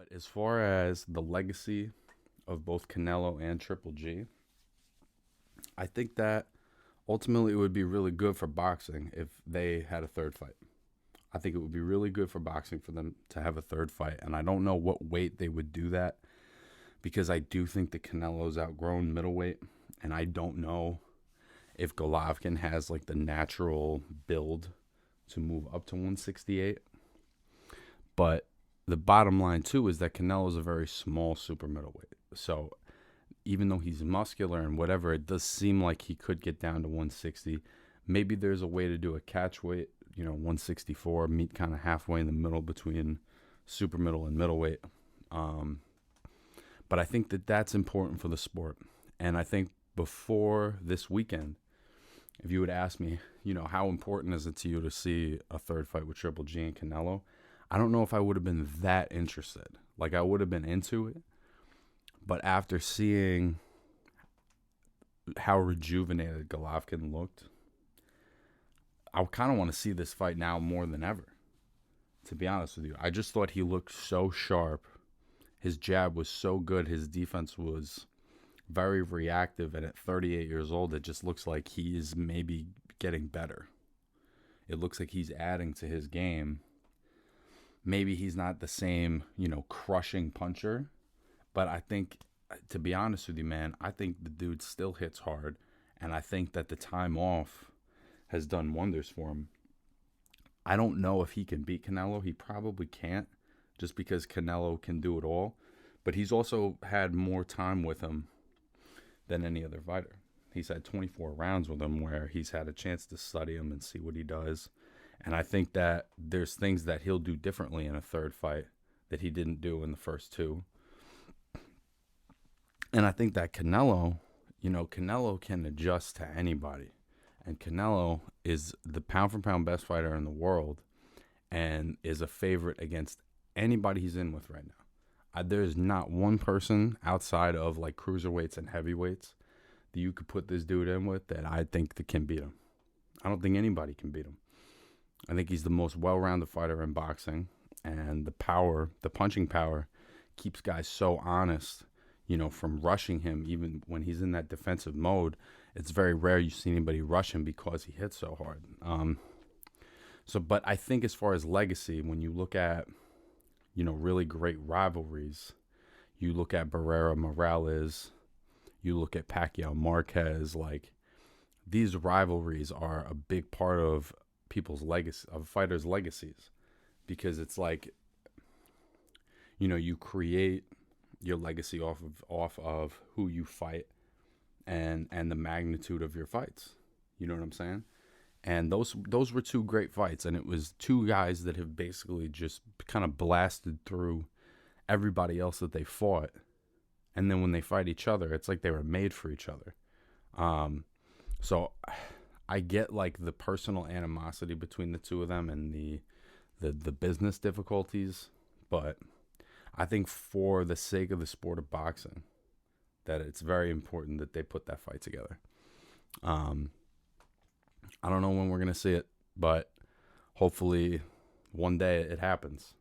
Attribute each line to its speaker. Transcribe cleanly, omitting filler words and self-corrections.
Speaker 1: But as far as the legacy of both Canelo and Triple G, I think that ultimately it would be really good for boxing if they had a third fight. I think it would be really good for boxing for them to have a third fight. And I don't know what weight they would do that because I do think that Canelo's outgrown middleweight. And I don't know if Golovkin has like the natural build to move up to 168. But the bottom line, too, is that Canelo's a very small super middleweight. So even though he's muscular and whatever, it does seem like he could get down to 160. Maybe there's a way to do a catch weight, 164, meet kind of halfway in the middle between super middle and middleweight. But I think that that's important for the sport. And I think before this weekend, if you would ask me, how important is it to you to see a third fight with Triple G and Canelo? I don't know if I would have been that interested. Like, I would have been into it. But after seeing how rejuvenated Golovkin looked, I kind of want to see this fight now more than ever, to be honest with you. I just thought he looked so sharp. His jab was so good. His defense was very reactive. And at 38 years old, it just looks like he is maybe getting better. It looks like he's adding to his game. Maybe he's not the same, crushing puncher. But I think, to be honest with you, man, I think the dude still hits hard. And I think that the time off has done wonders for him. I don't know if he can beat Canelo. He probably can't, just because Canelo can do it all. But he's also had more time with him than any other fighter. He's had 24 rounds with him where he's had a chance to study him and see what he does. And I think that there's things that he'll do differently in a third fight that he didn't do in the first two. And I think that Canelo can adjust to anybody. And Canelo is the pound-for-pound best fighter in the world and is a favorite against anybody he's in with right now. There's not one person outside of like cruiserweights and heavyweights that you could put this dude in with that I think that can beat him. I don't think anybody can beat him. I think he's the most well-rounded fighter in boxing, and the punching power keeps guys so honest, from rushing him. Even when he's in that defensive mode, it's very rare you see anybody rush him because he hits so hard. But I think as far as legacy, when you look at, really great rivalries, you look at Barrera Morales, you look at Pacquiao Marquez, like these rivalries are a big part of people's legacy, of fighters' legacies, because it's like, you create your legacy off of who you fight and the magnitude of your fights. You know what I'm saying? And those were two great fights, and it was two guys that have basically just kind of blasted through everybody else that they fought. And then when they fight each other, it's like they were made for each other. So I get like the personal animosity between the two of them and the business difficulties, but I think for the sake of the sport of boxing, that it's very important that they put that fight together. I don't know when we're going to see it, but hopefully one day it happens.